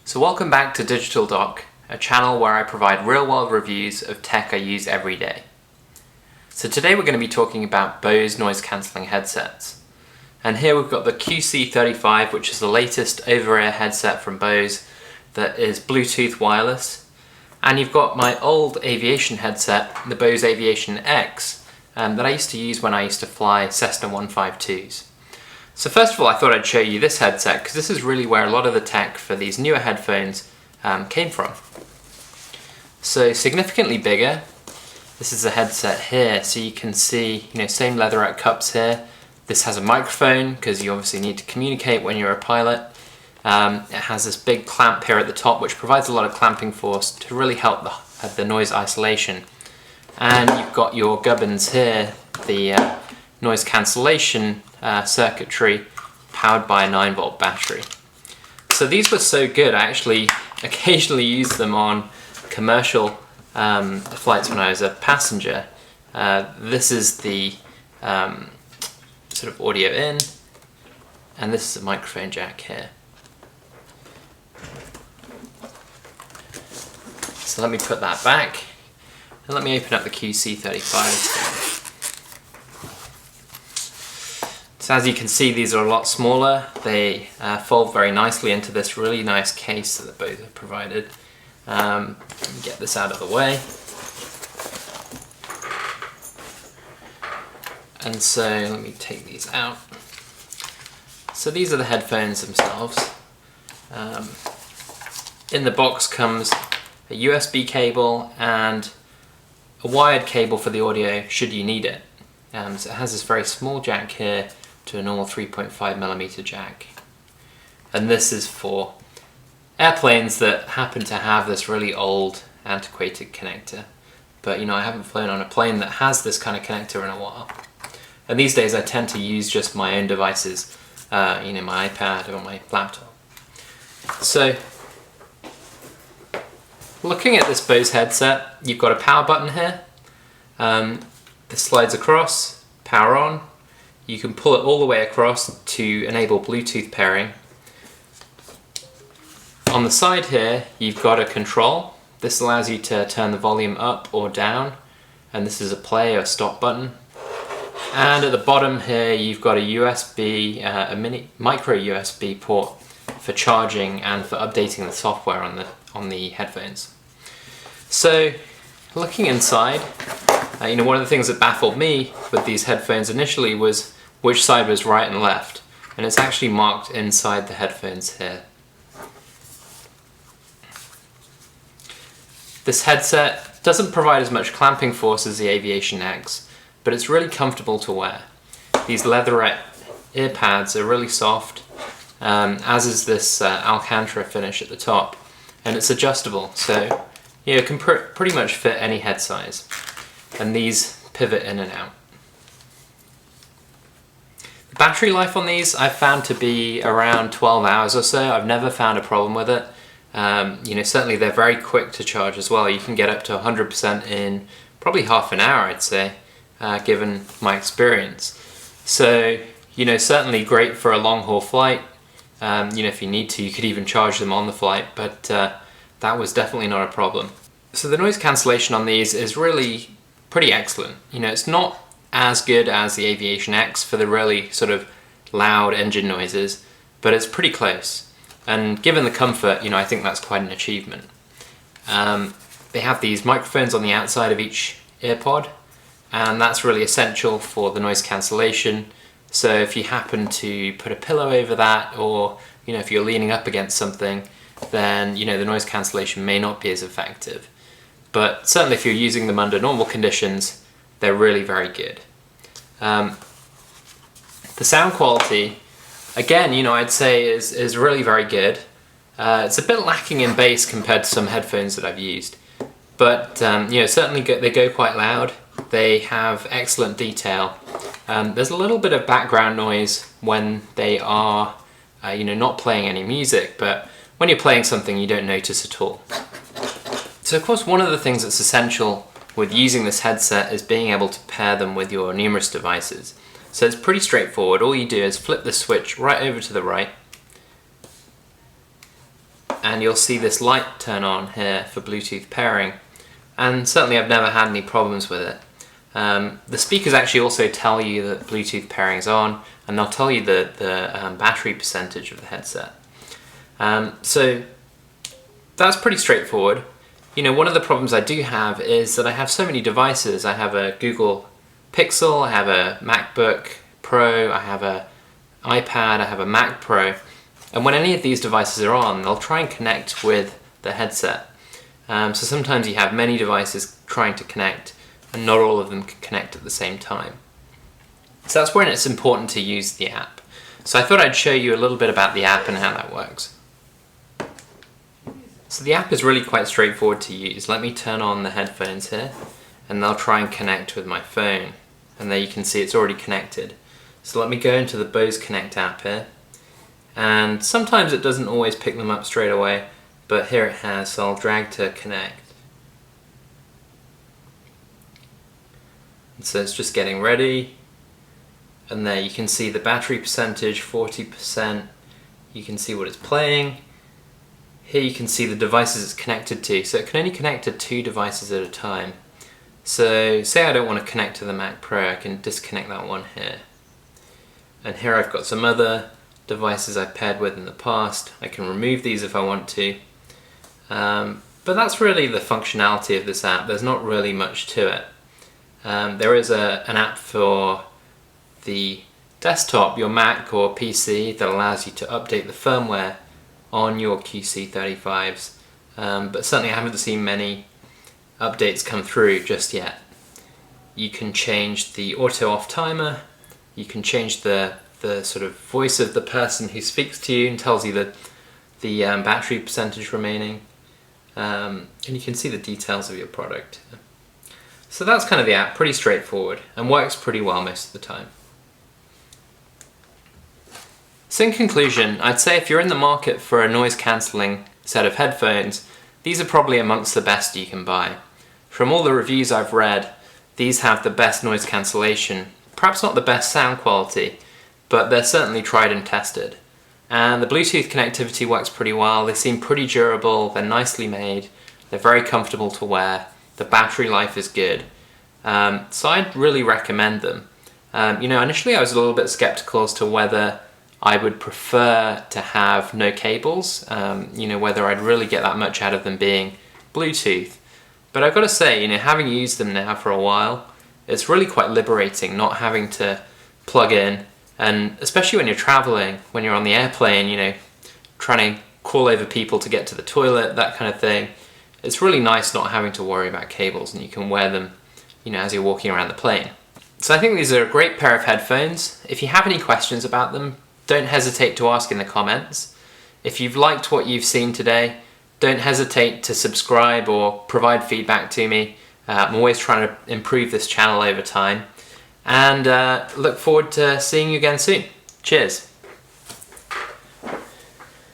So welcome back to Digital Doc, a channel where I provide real-world reviews of tech I use every day. So today we're going to be talking about Bose noise cancelling headsets. And here we've got the QC35, which is the latest over-ear headset from Bose that is Bluetooth wireless. And you've got my old aviation headset, the Bose Aviation X, that I used to use when I used to fly Cessna 152s. So first of all, I thought I'd show you this headset because this is really where a lot of the tech for these newer headphones came from. So significantly bigger. This is a headset here, so you can see, same leatherette cups here. This has a microphone because you obviously need to communicate when you're a pilot. It has this big clamp here at the top, which provides a lot of clamping force to really help the noise isolation. And you've got your gubbins here, the noise cancellation circuitry powered by a 9-volt battery. So these were so good, I actually occasionally used them on commercial flights when I was a passenger. This is the sort of audio in, and this is a microphone jack here. So let me put that back, and let me open up the QC35. So as you can see, these are a lot smaller. They fold very nicely into this really nice case that Bose have provided. Let me get this out of the way. And so let me take these out. So these are the headphones themselves. In the box comes a USB cable and a wired cable for the audio should you need it. So it has this very small jack here to a normal 3.5mm jack. And this is for airplanes that happen to have this really old, antiquated connector. But I haven't flown on a plane that has this kind of connector in a while. And these days I tend to use just my own devices, my iPad or my laptop. So, looking at this Bose headset, you've got a power button here. This slides across, power on. You can pull it all the way across to enable Bluetooth pairing. On the side here, you've got a control. This allows you to turn the volume up or down, and this is a play or stop button. And at the bottom here, you've got a USB, a micro USB port for charging and for updating the software on the headphones. So, looking inside, one of the things that baffled me with these headphones initially was which side was right and left, and it's actually marked inside the headphones here. This headset doesn't provide as much clamping force as the Aviation X, but it's really comfortable to wear. These leatherette ear pads are really soft, as is this Alcantara finish at the top, and it's adjustable, so it can pretty much fit any head size. And these pivot in and out. The battery life on these I've found to be around 12 hours or so. I've never found a problem with it. Certainly they're very quick to charge as well. You can get up to 100% in probably half an hour, I'd say, given my experience. So, certainly great for a long haul flight. If you need to, you could even charge them on the flight, but that was definitely not a problem. So the noise cancellation on these is really pretty excellent. It's not as good as the Aviation X for the really sort of loud engine noises, but it's pretty close. And given the comfort, I think that's quite an achievement. They have these microphones on the outside of each earpod, and that's really essential for the noise cancellation. So if you happen to put a pillow over that, or if you're leaning up against something, then the noise cancellation may not be as effective. But certainly if you're using them under normal conditions, they're really very good. The sound quality, again, I'd say is really very good. It's a bit lacking in bass compared to some headphones that I've used. But certainly they go quite loud. They have excellent detail. There's a little bit of background noise when they are not playing any music, but when you're playing something you don't notice at all. So of course one of the things that's essential with using this headset is being able to pair them with your numerous devices. So it's pretty straightforward. All you do is flip the switch right over to the right, and you'll see this light turn on here for Bluetooth pairing, and certainly I've never had any problems with it. The speakers actually also tell you that Bluetooth pairing is on, and they'll tell you the battery percentage of the headset. So that's pretty straightforward. You know, one of the problems I do have is that I have so many devices. I have a Google Pixel, I have a MacBook Pro, I have an iPad, I have a Mac Pro, and when any of these devices are on, they'll try and connect with the headset. So sometimes you have many devices trying to connect, and not all of them can connect at the same time. So that's when it's important to use the app. So I thought I'd show you a little bit about the app and how that works. So the app is really quite straightforward to use. Let me turn on the headphones here, and they'll try and connect with my phone. And there you can see it's already connected. So let me go into the Bose Connect app here. And sometimes it doesn't always pick them up straight away, but here it has, so I'll drag to connect. And so it's just getting ready. And there you can see the battery percentage, 40%. You can see what it's playing. Here you can see the devices it's connected to. So it can only connect to 2 devices at a time. So say I don't want to connect to the Mac Pro, I can disconnect that one here. And here I've got some other devices I've paired with in the past. I can remove these if I want to. But that's really the functionality of this app. There's not really much to it. There is an app for the desktop, your Mac or PC, that allows you to update the firmware on your QC35s, but certainly I haven't seen many updates come through just yet. You can change the auto off timer, you can change the sort of voice of the person who speaks to you and tells you the battery percentage remaining, and you can see the details of your product. So that's kind of the app, pretty straightforward, and works pretty well most of the time. So in conclusion, I'd say if you're in the market for a noise cancelling set of headphones, these are probably amongst the best you can buy. From all the reviews I've read, these have the best noise cancellation, perhaps not the best sound quality, but they're certainly tried and tested. And the Bluetooth connectivity works pretty well, they seem pretty durable, they're nicely made, they're very comfortable to wear, the battery life is good. So I'd really recommend them. You know, initially I was a little bit skeptical as to whether I would prefer to have no cables, you know, whether I'd really get that much out of them being Bluetooth. But I've got to say, you know, having used them now for a while, it's really quite liberating not having to plug in, and especially when you're traveling, when you're on the airplane, you know, trying to call over people to get to the toilet, that kind of thing. It's really nice not having to worry about cables, and you can wear them, you know, as you're walking around the plane. So I think these are a great pair of headphones. If you have any questions about them, don't hesitate to ask in the comments. If you've liked what you've seen today, don't hesitate to subscribe or provide feedback to me. I'm always trying to improve this channel over time. And look forward to seeing you again soon. Cheers.